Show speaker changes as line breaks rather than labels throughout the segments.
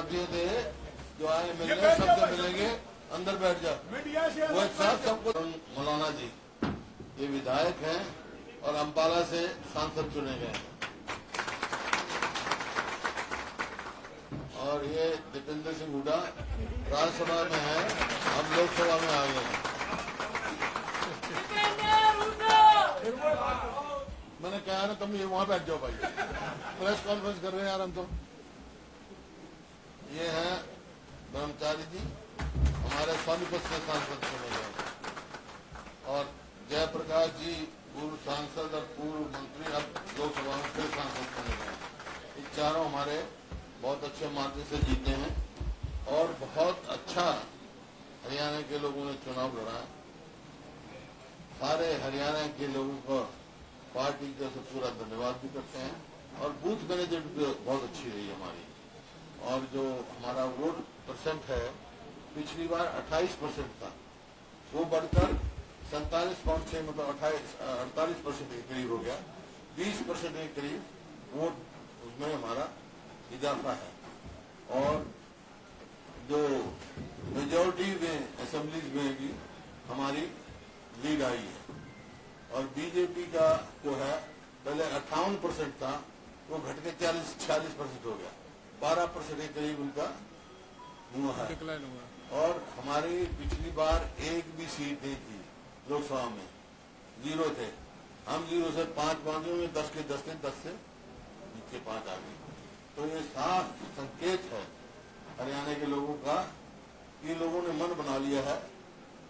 पार्टियों से जो आए मिलने सबसे मिलेंगे, अंदर बैठ जाओ। वो एक साथ सबको। मौलाना जी ये विधायक हैं और अम्बाला से सांसद चुने गए हैं, और ये दीपेंद्र सिंह हुड्डा राज्यसभा में है, हम लोकसभा में आ गए हैं। मैंने कहा ना तुम ये वहां बैठ जाओ भाई, प्रेस कॉन्फ्रेंस कर रहे हैं यार हम तो। ये हैं ब्रह्मचारी जी, हमारे सोनीपत से सांसद चुने गए, और जयप्रकाश जी पूर्व सांसद और पूर्व मंत्री अब लोकसभा में फिर सांसद चुने गए। ये चारों हमारे बहुत अच्छे मार्जिन से जीते हैं और बहुत अच्छा हरियाणा के लोगों ने चुनाव लड़ा है। सारे हरियाणा के लोगों को पार्टी की तरफ से पूरा धन्यवाद भी करते हैं, और बूथ मैनेजमेंट बहुत अच्छी रही हमारी, और जो हमारा वोट परसेंट है पिछली बार 28% था, वो बढ़कर 47.6 मतलब 48% के करीब हो गया। 20% के करीब वोट उसमें हमारा इजाफा है, और जो मेजोरिटी में असेंबलीज में भी हमारी लीड आई है। और बीजेपी का जो है पहले 58% था, वो घट के 46% हो गया, 12% के करीब उनका हुआ है। और हमारी पिछली बार एक भी सीट नहीं थी लोकसभा में, 0 थे। हम 0 से 5 पहुंचे हुए, 10 के 10 थे, 10 से नीचे 5 आ गए। तो ये साफ संकेत है हरियाणा के लोगों का कि लोगों ने मन बना लिया है,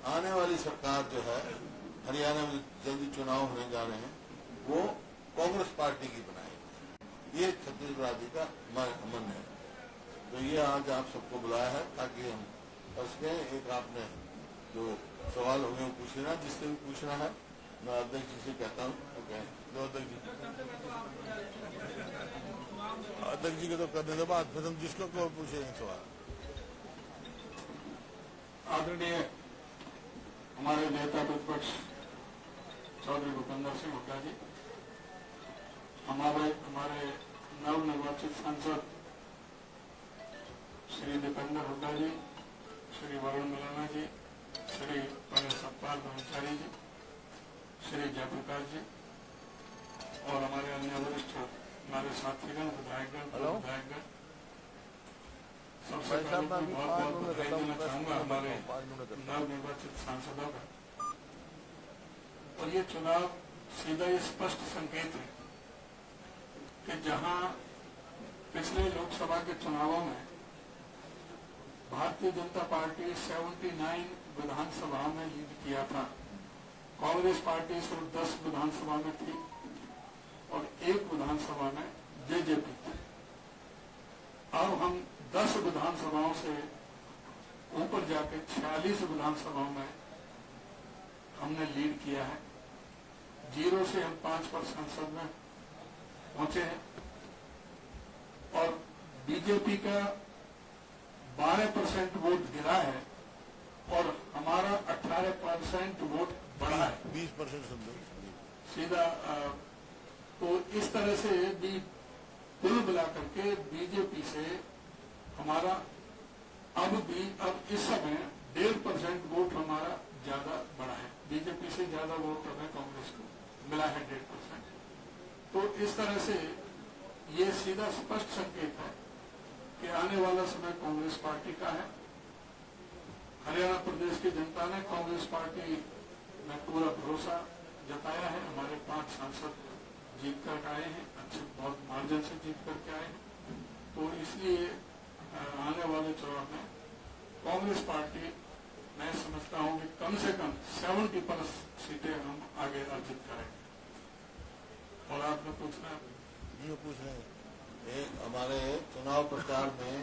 आने वाली सरकार जो है हरियाणा में जल्दी चुनाव होने जा रहे हैं, वो कांग्रेस पार्टी की बनाएगी। ये छत्तीसगढ़ आदि का मन है। तो ये आज आप सबको बुलाया है ताकि हम उसके एक आपने जो सवाल होंगे वो पूछ लेना, जिससे भी पूछना है। मैं अध्यक्ष जी से कहता हूँ, अध्यक्ष जी को तो करने के बाद फिर हम जिसको को पूछेंगे सवाल।
आदरणीय हमारे नेता प्रतिपक्ष चौधरी भूपेंद्र सिंह हुड्डा जी, हमारे नवनिर्वाचित सांसद श्री दीपेंद्र हुड्डा जी, श्री वरुण मौलाना जी, श्री सतपाल ब्रह्मचारी जी, श्री जयप्रकाश जी, और हमारे अन्य वरिष्ठ हमारे साथीगण विधायकगण, सबसे पहले बहुत बहुत बधाई देना चाहूंगा हमारे नवनिर्वाचित सांसदों का। और ये चुनाव सीधा ये स्पष्ट संकेत है कि जहां पिछले लोकसभा के चुनावों में भारतीय जनता पार्टी 79 विधानसभाओं में लीड किया था, कांग्रेस पार्टी सिर्फ 10 विधानसभा में थी और 1 विधानसभा में जेजेपी थी। अब हम 10 विधानसभाओं से ऊपर जाके 46 विधानसभाओं में हमने लीड किया है। 0 से हम 5 पर संसद में पहुंचे हैं, और बीजेपी का 12% वोट गिरा है और हमारा 18% वोट बढ़ा है,
20%
सीधा। तो इस तरह से भी कुल मिलाकर के बीजेपी से हमारा अब इस समय 1.5% वोट हमारा ज्यादा बढ़ा है। बीजेपी से ज्यादा वोट हमें कांग्रेस को मिला है 1.5%। तो इस तरह से ये सीधा स्पष्ट संकेत है कि आने वाला समय कांग्रेस पार्टी का है। हरियाणा प्रदेश की जनता ने कांग्रेस पार्टी में पूरा भरोसा जताया है। हमारे 5 सांसद जीत कर आए हैं, अच्छे बहुत मार्जिन से जीत करके आए हैं। तो इसलिए आने वाले चुनाव में कांग्रेस पार्टी, मैं समझता हूं कि कम से कम 70% सीटें हम आगे अर्जित करेंगे। और आपने पूछना
जी पूछ रहे हैं। हमारे चुनाव प्रचार में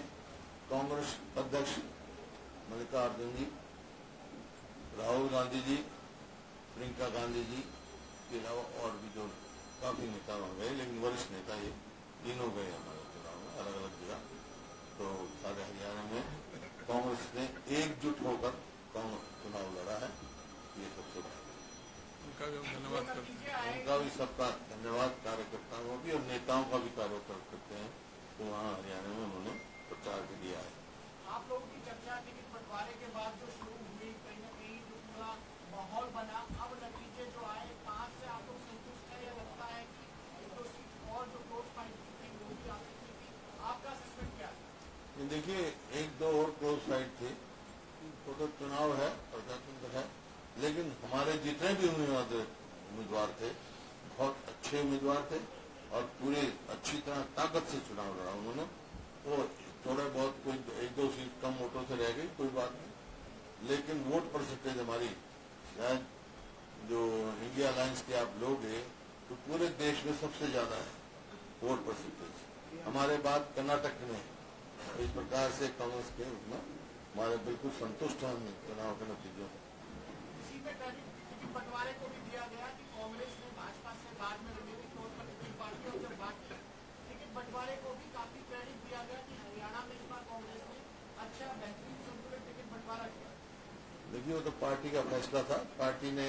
कांग्रेस अध्यक्ष मल्लिकार्जुन जी, राहुल गांधी जी, प्रियंका गांधी जी के अलावा और भी जो काफी नेता हो गए, लेकिन वरिष्ठ नेता ये तीनों गए हमारे चुनाव में अलग अलग जगह। तो सारे हरियाणा में कांग्रेस ने एकजुट होकर चुनाव लड़ा है, ये सबसे
उनका भी धन्यवाद करते हैं।
उनका भी सबका धन्यवाद, कार्यकर्ताओं भी और नेताओं का भी कार्य करते हैं। तो वहाँ हरियाणा में उन्होंने प्रचार के लिए आए।
आप लोगों की चर्चा टिकट बंटवारे के बाद जो शुरू हुई, कहीं न कहीं जो पूरा माहौल बना, अब नतीजे जो आए, कहाँ से आप लोग संतुष्ट है या लगता है कि एक दो सीट और जो क्लोज फाइट थी वो भी आ सकती थी? आपका असेसमेंट क्या है?
देखिए, एक दो और क्लोज फाइट थी, वो तो चुनाव है, प्रजातंत्र है, लेकिन हमारे जितने भी उम्मीदवार थे बहुत अच्छे उम्मीदवार थे और पूरे अच्छी तरह ताकत से चुनाव लड़ा उन्होंने। तो थोड़ा बहुत कोई एक दो सीट कम वोटों से रह गई, कोई बात नहीं, लेकिन वोट परसेंटेज हमारी शायद जो इंडिया अलायंस के आप लोग हैं तो पूरे देश में सबसे ज्यादा है वोट परसेंटेज, हमारे बाद कर्नाटक में। इस प्रकार से कांग्रेस के उसमें हमारे बिल्कुल संतुष्ट हैं चुनाव के नतीजों में।
इसी में टिकट बंटवारे को भी दिया गया कि कांग्रेस ने भाजपा से बाद में रणनीतिक तौर पर टिकट बांटी और जब बांटी टिकट बंटवारे को भी काफी क्रेडिट दिया गया कि हरियाणा में इस बार कांग्रेस ने अच्छा बेहतरीन संतुलित टिकट बंटवारा किया।
देखिए, वो तो पार्टी का फैसला था। पार्टी ने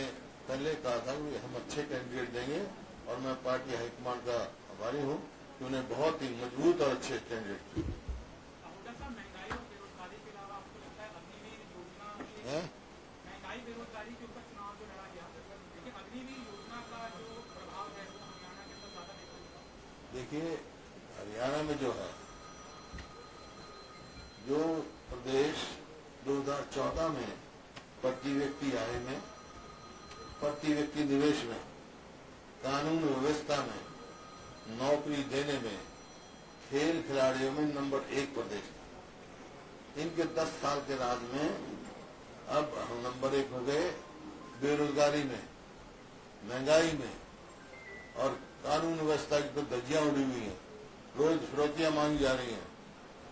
पहले कहा था कि हम अच्छे कैंडिडेट देंगे और मैं पार्टी हाईकमान का आभारी हूँ कि उन्हें बहुत ही मजबूत और अच्छे कैंडिडेट थे।
महंगाई और बेरोजगारी के अलावा आपको लगता है अग्निवीर योजना, महंगाई बेरोजगारी के ऊपर चुनाव जो लड़ा गया, लेकिन अग्निवीर योजना का जो प्रभाव है वो हरियाणा के अंदर ज्यादा देखा गया?
देखिए, हरियाणा में जो है, जो प्रदेश 2014 में प्रति व्यक्ति आय में, प्रति व्यक्ति निवेश में, कानून व्यवस्था में, नौकरी देने में, खेल खिलाड़ियों में नंबर 1 प्रदेश था। इनके 10 साल के राज में अब हम नंबर 1 हो गए बेरोजगारी में, महंगाई में, और कानून व्यवस्था की तो धज्जियां उड़ी हुई हैं, रोज फिरौतियां मांगी जा रही हैं।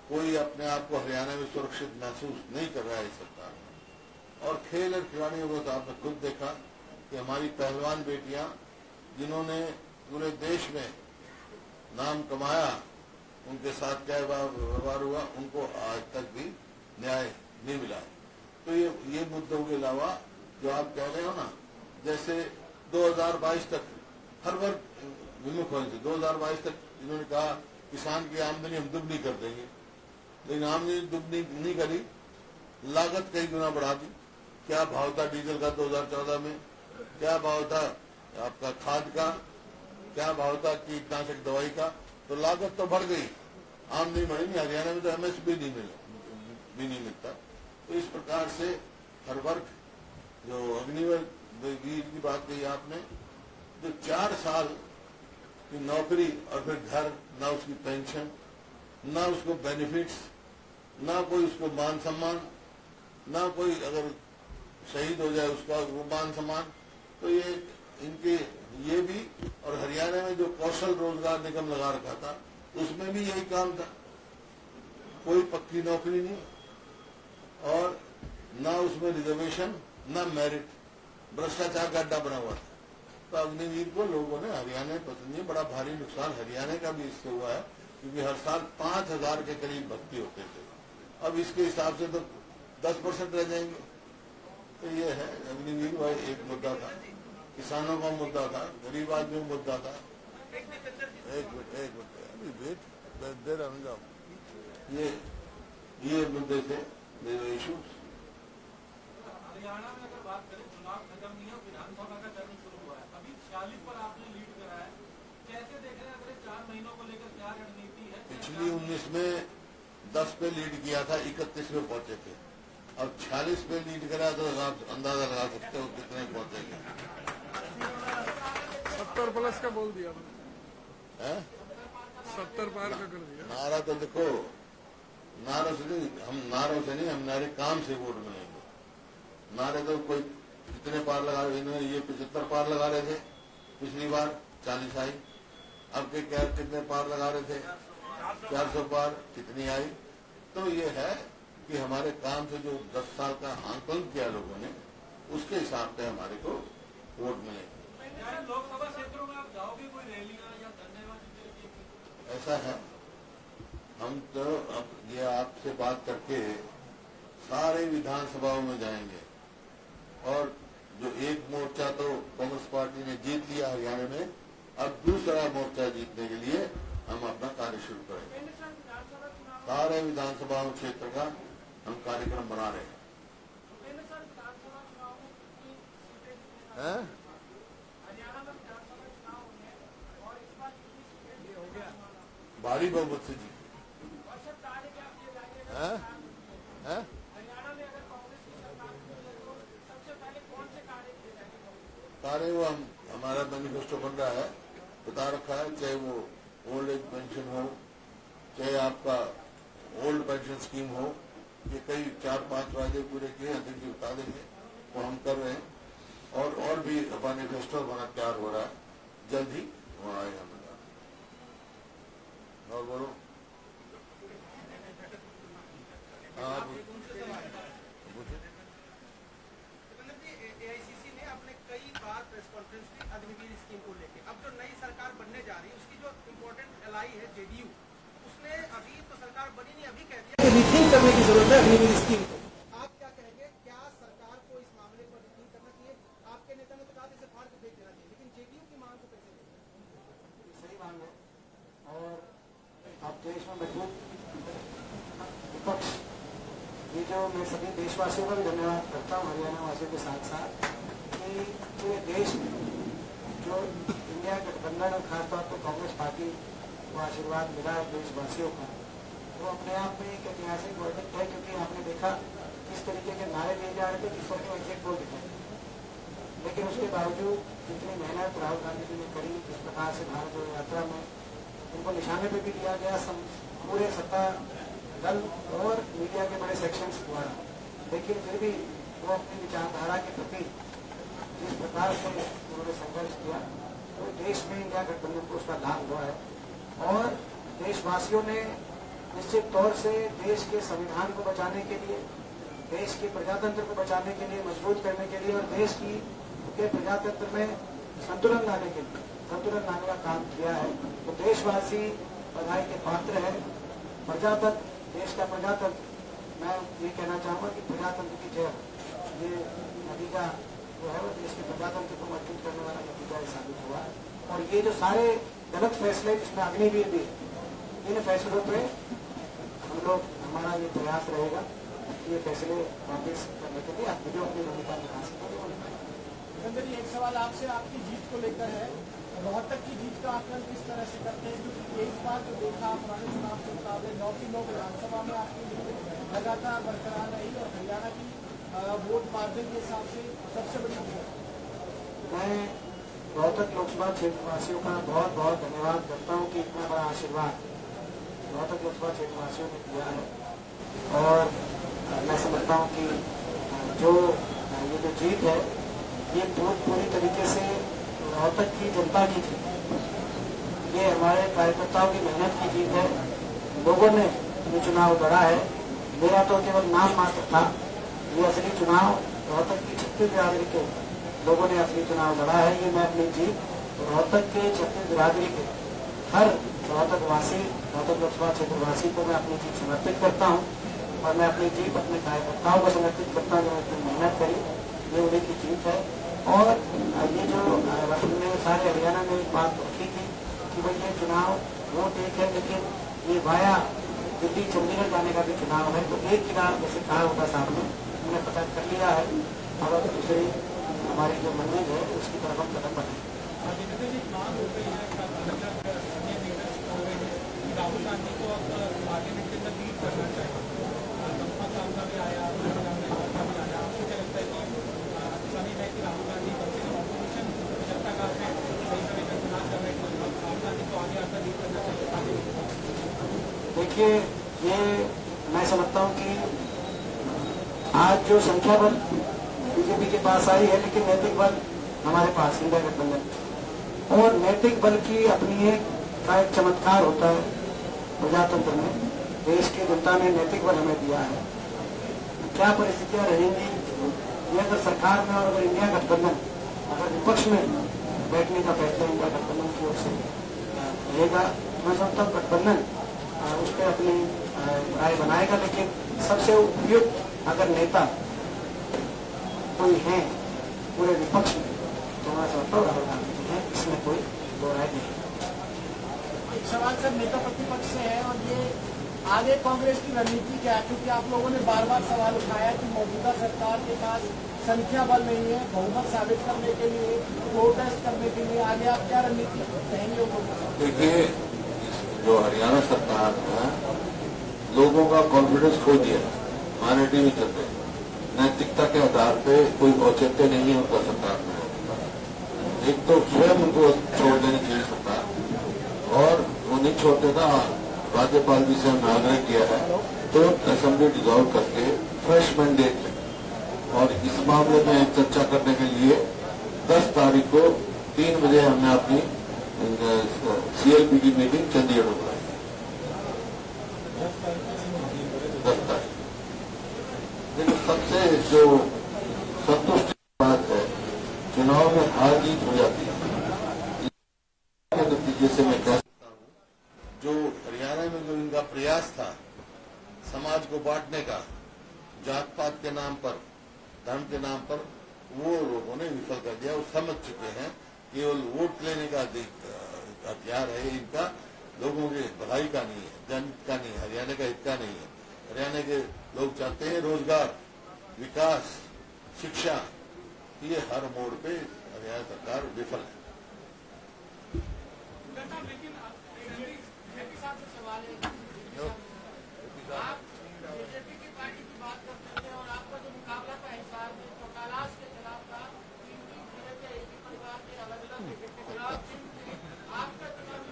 कोई अपने आप को हरियाणा में सुरक्षित महसूस नहीं कर रहा है सरकार में। और खेल और खिलाड़ियों को तो आपने खुद देखा कि हमारी पहलवान बेटियां जिन्होंने पूरे देश में नाम कमाया, उनके साथ क्या व्यवहार हुआ, उनको आज तक भी न्याय नहीं मिला है। तो ये मुद्दों के अलावा जो आप कह रहे हो ना, जैसे 2022 तक हर वर्ग विमुख होने से 2022 तक इन्होंने कहा किसान की आमदनी हम दुगनी कर देंगे, लेकिन आमदनी दुगनी नहीं करी, लागत कई गुना बढ़ा दी। क्या भाव था डीजल का 2014 में, क्या भाव था आपका खाद का, क्या भाव था कीटनाशक दवाई का, तो लागत तो बढ़ गई, आमदनी बढ़ी नहीं। हरियाणा में तो एमएसपी भी नहीं मिलता। तो इस प्रकार से हर वर्ग, जो अग्निवीर की बात कही आपने, जो 4 साल की नौकरी और फिर घर, ना उसकी पेंशन, ना उसको बेनिफिट्स, ना कोई उसको मान सम्मान, ना कोई अगर शहीद हो जाए उसका वो मान सम्मान, तो ये इनके ये भी। और हरियाणा में जो कौशल रोजगार निगम लगा रखा था उसमें भी यही काम था, कोई पक्की नौकरी नहीं और ना उसमें रिजर्वेशन, ना मेरिट, भ्रष्टाचार का अड्डा बना हुआ था। तो अग्निवीर को लोगों ने हरियाणा में पसंद नहीं, बड़ा भारी नुकसान हरियाणा का भी इससे हुआ है, क्योंकि हर साल 5000 के करीब भर्ती होते थे, अब इसके हिसाब से तो 10% रह जाएंगे। तो ये है अग्निवीर का एक मुद्दा था, किसानों का मुद्दा था, गरीब आदमी का मुद्दा था। एक मिनट अभी वेट दे रहा हूँ। ये मुद्दे थे मेरे इशूज।
हरियाणा में अगर बात करें, चुनाव खत्म नहीं है, विधानसभा का चरण शुरू हुआ है, अभी 46 पर आपने लीड करा है, कैसे देख रहे हैं अगले 4 महीनों को लेकर क्या रणनीति है?
पिछली 19 में 10 पे लीड किया था, 31 में पहुंचे थे, अब 46 पे लीड करा तो आप अंदाजा लगा सकते हो कितने पहुंचेंगे।
70 प्लस का बोल दिया, 70 पार का कर दिया।
नारा तो देखो, नारों से नहीं, हम नारे काम से वोट मिलेंगे। नारे तो कोई कितने पार लगा रहे, इन्होंने ये 75 पार लगा रहे थे पिछली बार, 40 आई। अब के क्या कितने पार लगा रहे थे, 400 पार, कितनी आई। तो ये है कि हमारे काम से जो 10 साल का आंकलन किया लोगों ने, उसके हिसाब से हमारे को वोट मिलेंगे।
लोकसभा क्षेत्रों में आप जाओगे, कोई रैलियां या धन्यवाद?
ऐसा है, हम तो अब ये आपसे बात करके सारे विधानसभाओं में जाएंगे, और जो एक मोर्चा तो कांग्रेस पार्टी ने जीत लिया हरियाणा में, अब दूसरा मोर्चा जीतने के लिए हम अपना कार्य शुरू करेंगे।
विधानसभा चुनाव
सारे विधानसभा क्षेत्र का हम कार्यक्रम बना रहे हैं।
सर विधानसभा चुनाव में कितनी सीटें जीतने
हैं?
हरियाणा में विधानसभा चुनाव होंगे और इस बार कितनी सीटें जीतने हो गया
भारी बहुमत से जीते।
और सर कार्य क्या किए जाएंगे
हैं? हैं?
हरियाणा में अगर कांग्रेस की सरकार बनती है तो सबसे पहले कौन से कार्य किए जाएंगे?
कार्य वो हमारा मैनिफेस्टो बन रहा है, बता रखा है, चाहे वो ओल्ड एज पेंशन हो, चाहे आपका ओल्ड पेंशन स्कीम हो, ये कई 4-5 वायदे पूरे किए हैं, देखिए बता देंगे, वो हम कर रहे हैं। और भी मैनिफेस्टो हमारा तैयार हो रहा है, जल्द ही वहाँ आएगा। और बोलो। हाँ
एआईसीसी ने अपने कई बार प्रेस कॉन्फ्रेंस की अग्निवीर स्कीम को लेके, अब जो नई सरकार बनने जा रही है उसकी जो इम्पोर्टेंट एलाई है जेडीयू, उसने अभी तो सरकार बनी नहीं, अभी कह दिया रिथिंक करने की जरूरत है अग्निवीर स्कीम को। आप क्या कहेंगे, क्या सरकार को इस मामले पर रिथिंक करना चाहिए? आपके नेता ने तो कहा इसे फाड़ के फेंक देना चाहिए, लेकिन जेडीयू की मांग को कैसे देखें?
सही मांग है और अब देश में मजबूत विपक्ष, ये जो मैं सभी देशवासियों का भी धन्यवाद करता हूँ, हरियाणा वासियों के साथ साथ, कि पूरे देश में जो इंडिया गठबंधन और खासतौर पर कांग्रेस पार्टी को आशीर्वाद मिला है देशवासियों का, वो अपने आप में एक ऐतिहासिक वर्डिक्ट है। क्योंकि आपने देखा किस तरीके के नारे दिए जा रहे थे, किस तरह के एग्जिट पोल दिखाए, लेकिन उसके बावजूद जितनी मेहनत राहुल गांधी जी ने करी, जिस प्रकार से भारत जोड़ो यात्रा में उनको निशाने पर भी लिया गया पूरे सत्ता दल और मीडिया के बड़े सेक्शंस द्वारा, लेकिन फिर भी वो अपनी विचारधारा के प्रति जिस प्रकार से उन्होंने संघर्ष किया, तो देश में इंडिया गठबंधन को उसका लाभ हुआ है। और देशवासियों ने निश्चित तौर से देश के संविधान को बचाने के लिए, देश के प्रजातंत्र को बचाने के लिए, मजबूत करने के लिए और देश के प्रजातंत्र में संतुलन लाने के लिए, संतुलन लाने का काम किया है। तो देशवासी बधाई के पात्र है। प्रजातंत्र, देश का प्रजातंत्र, मैं ये कहना चाहूँगा कि प्रजातंत्र की जय, ये नतीजा जो है वो देश के प्रजातंत्र को मजबूत करने वाला नतीजा साबित हुआ है। और ये जो सारे गलत फैसले जिसमें अग्निवीर भी, इन फैसलों पे हम लोग, हमारा ये प्रयास रहेगा कि ये फैसले वापस करने के लिए आप जो अपनी भूमिका निभा सकें।
एक सवाल आपसे आपकी जीत को लेकर है, रोहतक की जीत का आकलन किस तरह से करते हैं? क्योंकि एक बार जो देखा पुराने चुनाव के मुकाबले 9 की 9 विधानसभा में आपकी जीत लगातार बरकरार रही और हरियाणा की वोट मार्जिन के हिसाब से सबसे बड़ी जीत।
मैं रोहतक लोकसभा क्षेत्रवासियों का बहुत बहुत धन्यवाद करता हूँ कि इतना बड़ा आशीर्वाद रोहतक लोकसभा क्षेत्रवासियों ने दिया है। और मैं समझता हूँ कि जो ये जो जीत है ये पूरी तरीके से रोहतक की जनता की थी, ये हमारे कार्यकर्ताओं की मेहनत की जीत है। लोगों ने ये चुनाव लड़ा है, मेरा तो केवल नाम मात्र था, ये असली चुनाव रोहतक की 36 बिरादरी के लोगों ने असली चुनाव लड़ा है। ये मैं अपनी जीत रोहतक के 36 बिरादरी के हर रोहतक वासी, रोहतक लोकसभा क्षेत्रवासी को मैं अपनी जीत समर्पित करता हूँ। और मैं अपनी जीत अपने कार्यकर्ताओं को समर्पित करता हूँ, जो इतनी मेहनत करी, ये उन्हीं की जीत है। और ये जो हमने सारे हरियाणा में एक बात रखी थी कि भाई ये चुनाव वोट एक है, लेकिन ये वाया दिल्ली चंडीगढ़ जाने का भी चुनाव है। तो एक चुनाव जैसे कहा होगा साहब ने, हमने पता कर लिया है, अब दूसरी हमारी जो मंजिल है उसकी तरफ हम कदम बढ़ाएं।
राहुल गांधी को अब पार्लियामेंट के अंदर लीड करना चाहिए, गंपा साहब का भी आया, आपको क्या लगता है कि सभी है कि राहुल गांधी कम से कम ऑपोजिशन जनता काल में सही समय पर चुनाव कर रहे हैं, राहुल गांधी को आगे आकर लीड करना चाहिए?
देखिए, ये मैं समझता हूँ कि आज जो संख्या बल बीजेपी के पास आई है, लेकिन नैतिक बल हमारे पास इंडिया गठबंधन, और नैतिक बल की अपनी एक चमत्कार होता है प्रजातंत्र में। देश की जनता ने नैतिक बल हमें दिया है। क्या परिस्थितियां रहेंगी ये अगर सरकार में और अगर इंडिया गठबंधन अगर विपक्ष में बैठने का फैसला इंडिया गठबंधन की ओर से रहेगा, मैं समझता हूँ गठबंधन उस पर अपनी राय बनाएगा। लेकिन सबसे उपयुक्त अगर नेता कोई है पूरे विपक्ष में, तो मैं समझता हूँ राहुल गांधी जी हैं, इसमें कोई दो राय नहीं।
एक सवाल सर नेता प्रतिपक्ष से है, और ये आगे कांग्रेस की रणनीति क्या है? क्योंकि आप लोगों ने बार बार सवाल उठाया कि मौजूदा सरकार के पास संख्या बल नहीं है, बहुमत साबित करने के लिए, प्रोटेस्ट करने के लिए आगे आप क्या रणनीति कहेंगे लोगों को?
देखिए, जो हरियाणा सरकार है लोगों का कॉन्फिडेंस खो दिया, माइनॉरिटी में चल रहे, नैतिकता के आधार पे कोई औचित्य नहीं है उनका सरकार में। एक तो स्वयं उनको छोड़ देनी चाहिए सरकार, और वो नहीं छोड़ते ना, राज्यपाल जी से हमने आग्रह किया है तो असेंबली डिसॉल्व करके फ्रेश मैंडेट लें, और इस मामले में चर्चा करने के लिए 10 तारीख को 3 बजे हमने अपनी CLP की मीटिंग चंडीगढ़ में बुलाई। 10 तारीख। लेकिन सबसे जो संतुष्ट बात है, चुनाव में हार जीत हो जाती है, नतीजे से मैं कह सकता हूँ जो हरियाणा में जो इनका प्रयास था समाज को बांटने का, जात पात के नाम पर, धर्म के नाम पर, वो लोगों ने विफल कर दिया। वो समझ चुके हैं केवल वोट लेने का हथियार है इनका, लोगों की भलाई का नहीं है, जनहित का नहीं है, हरियाणा का हित का नहीं है। हरियाणा के लोग चाहते हैं रोजगार, विकास, शिक्षा, ये हर मोड़ पे हरियाणा सरकार विफल है।
लेकिन साहब से सवाल है, आप बीजेपी की पार्टी की बात करते थे और आपका जो मुकाबला था हिसार में जो कैलाश के खिलाफ था, 3 जिले के एक ही परिवार के अलग अलग टिकट के खिलाफ, आपका चुनावी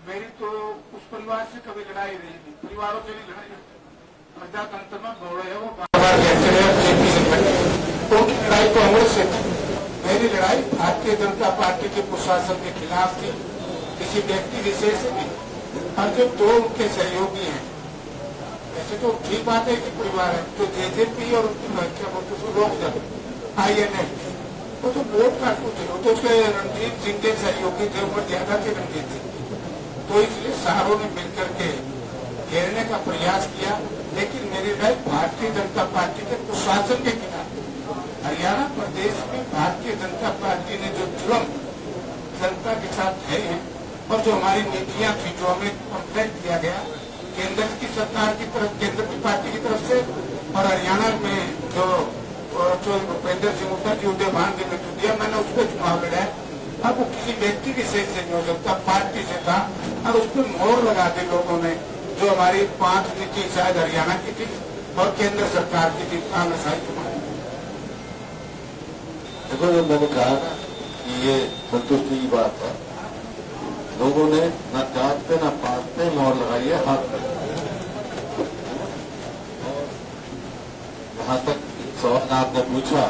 मेरी तो उस परिवार से कभी लड़ाई रही नहीं, परिवारों से नहीं लड़ाई। प्रजातंत्र में गौरव है, वो बार कहते हैं जेपी से उनकी लड़ाई कांग्रेस से थी। मेरी लड़ाई भारतीय जनता पार्टी के प्रशासन के खिलाफ थी, किसी व्यक्ति विशेष से नहीं। और जो 2 उनके सहयोगी हैं, ऐसे तो ठीक बात है कि परिवार है, तो जेजेपी और क्या बोलते उसको लोक दल INF, वो तो वोट काटू थे, वो तो उसके रणजीत सिंह के सहयोगी थे, ऊपर ज्यादा थे रणजीत सिंह। तो इसलिए सारों ने मिलकर के घेरने का प्रयास किया, लेकिन मेरी राय भारतीय जनता पार्टी के प्रशासन के खिलाफ। हरियाणा प्रदेश में भारतीय जनता पार्टी ने जो जुर्म जनता के साथ है, और जो हमारी नीतियां थी, जो हमें कंप्लेंट किया गया केंद्र की सरकार की तरफ, केंद्र की पार्टी की तरफ से, और हरियाणा में जो भूपेंद्र सिंह हुड्डा जी उदयभान की मृत्यु दिया, मैंने उस पर चुनाव लड़ा। अब वो किसी व्यक्ति विशेष से नहीं हो सकता, पार्टी से था, और उस पर मोहर लगा दी लोगों ने, जो हमारी 5 नीति शायद हरियाणा की थी और केंद्र सरकार की थी, तानाशाही चुनाव।
देखो, जब मैंने कहा ना कि ये संतुष्टि की बात है, लोगों ने न जात पे न पात पे मोहर लगाई है, हाथ पे। जहां तक सवाल आपने पूछा,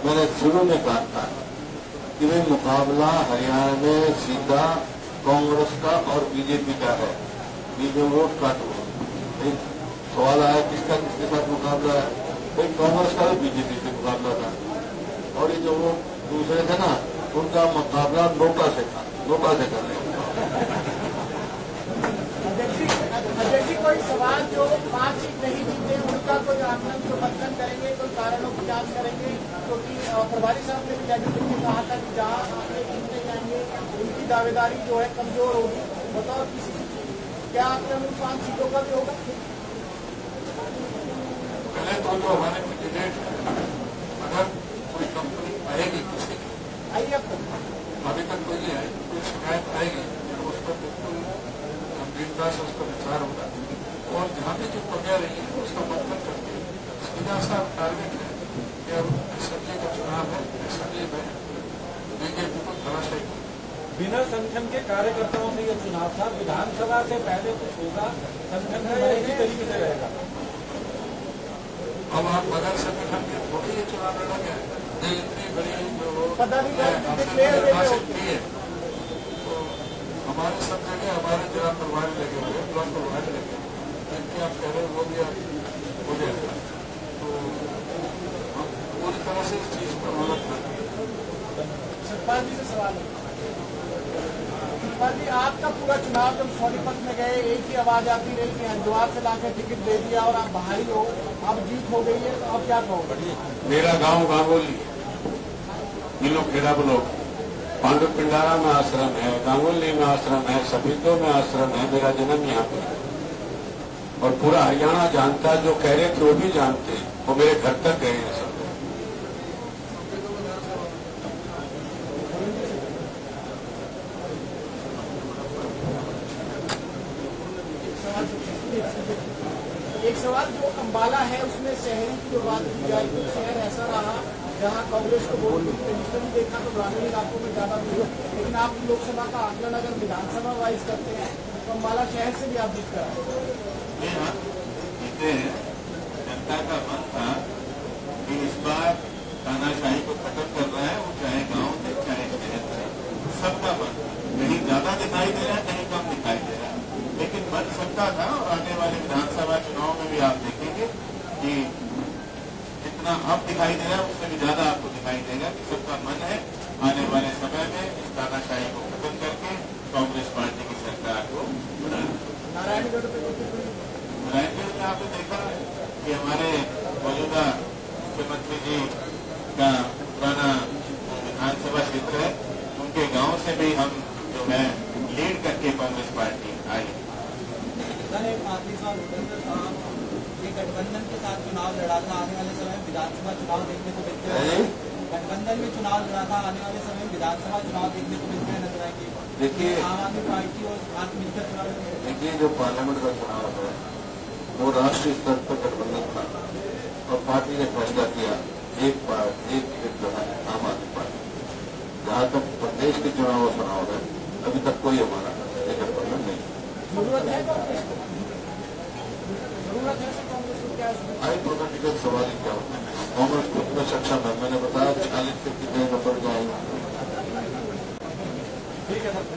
मैंने शुरू में कहा था कि भाई मुकाबला हरियाणा में सीधा कांग्रेस का और बीजेपी का है, बीजेपी वोट काटो। सवाल आया किसका किसके साथ मुकाबला है, भाई कांग्रेस का बीजेपी से मुकाबला था, और ये जो वो दूसरे थे ना, उनका मुकाबला नोटा से था, नोटा से कर रहे।
अध्यक्ष जी, कोई सवाल जो 5 सीट नहीं जीते उनका कोई आंदोलन जो बंधन करेंगे, कोई कारणों की जांच करेंगे, क्योंकि प्रभारी साहब ने भी कैबिनेट में कहा था कि जहाँ आंकड़े जीतने जाएंगे उनकी दावेदारी जो है कमजोर होगी। बताओ किसी क्या आंकलन उन 5 सीटों का भी होगा?
पहले तो हमारे कैंडिडेट, अगर कोई कंपनी आएगी किसी की,
आइए अब
अभी तक कोई नहीं आई, कोई शिकायत आएगी तो उस पर बिल्कुल गंभीरता से उसका विचार होगा, और जहाँ भी जो प्रक्रिया रही है उसका मंथन करके सीधा सा टारगेट है कि अब असेंबली का चुनाव है, असेंबली में बीजेपी को धराशायी।
बिना संगठन के कार्यकर्ताओं से ये चुनाव था, विधानसभा से पहले कुछ होगा, संगठन का इसी तरीके से रहेगा।
अब आप बगैर संगठन के थोड़ी ये चुनाव लड़ा गया है, इतनी बड़ी जो है, तो हमारे सब जगह हमारे जिला प्रभारी लगे हुए, ब्लॉक प्रभारी लगे हुए, जिनके आप कह रहे हो वो भी आप हो जाएगा। तो हम पूरी तरह से इस चीज पर मदद करते हैं।
सतपाल जी से सवाल है, सतपाल जी, आपका पूरा चुनाव जब सोनीपत में गए एक ही आवाज आती रही कि हरिद्वार से लाकर टिकट दे दिया और आप बाहरी हो, अब जीत हो गई है, तो अब क्या कहोगे?
मेरा गांव गांगोली, नीलो खेड़ा ब्लॉक,
पांडु पिंडारा में आश्रम है, गांगुली में आश्रम है, सफीदों में आश्रम है। मेरा जन्म यहाँ पे है और पूरा हरियाणा जानता है। जो कह रहे थे वो भी जानते हैं, वो मेरे घर तक गए हैं सब लोग।
एक सवाल जो अंबाला है उसमें शहरी की जो बात की जाए तो शहर ऐसा रहा जहां कांग्रेस को वोट ट्रेडिशनली देखा तो ग्रामीण इलाकों में ज्यादा भीड़, लेकिन आप लोकसभा का आकलन अगर विधानसभा वाइज करते हैं तो अंबाला शहर से भी आप जीत कर
जनता का मन था कि इस बार तानाशाही को खत्म कर रहा है, वो चाहे गांव से चाहे शहर से, सबका मन कहीं ज्यादा दिखाई दे रहा है, कहीं कम दिखाई दे रहा है, लेकिन मन सबका था। और आने वाले विधानसभा चुनाव में भी आप देखेंगे कि जितना अब दिखाई दे रहा है उससे भी ज्यादा आपको दिखाई देगा कि सबका मन है आने वाले समय में इस तानाशाही को खत्म करके कांग्रेस पार्टी की सरकार को बनाना।
नारायणगढ़
में आपने देखा कि हमारे मौजूदा मुख्यमंत्री जी का पुराना विधानसभा क्षेत्र है, उनके गांव से भी हम जो है लीड करके कांग्रेस पार्टी आई।
सर एक आखिरी सवाल ये गठबंधन के साथ चुनाव लड़ा था, आने वाले समय में विधानसभा चुनाव देखने को मिलते हैं। गठबंधन में चुनाव लड़ा था, आने वाले समय में विधानसभा चुनाव देखने को मिलते हैं नजर आएंगे।
देखिए
आम आदमी पार्टी और साथ मिलकर चुनाव,
देखिए जो पार्लियामेंट का चुनाव है वो राष्ट्रीय स्तर पर गठबंधन था और पार्टी ने फैसला किया एक टिकट जो है आम आदमी पार्टी। जहाँ तक प्रदेश के चुनाव और चुनाव है अभी तक कोई हमारा गठबंधन नहीं।
जरूरत है कांग्रेस को, जरूरत है कांग्रेस को क्या
आई प्रोग्राम सवाल ही क्या होता है? कांग्रेस को इतना सक्षम है, मैंने बताया 40 से कितने नंबर जाएंगे।
ठीक है सर।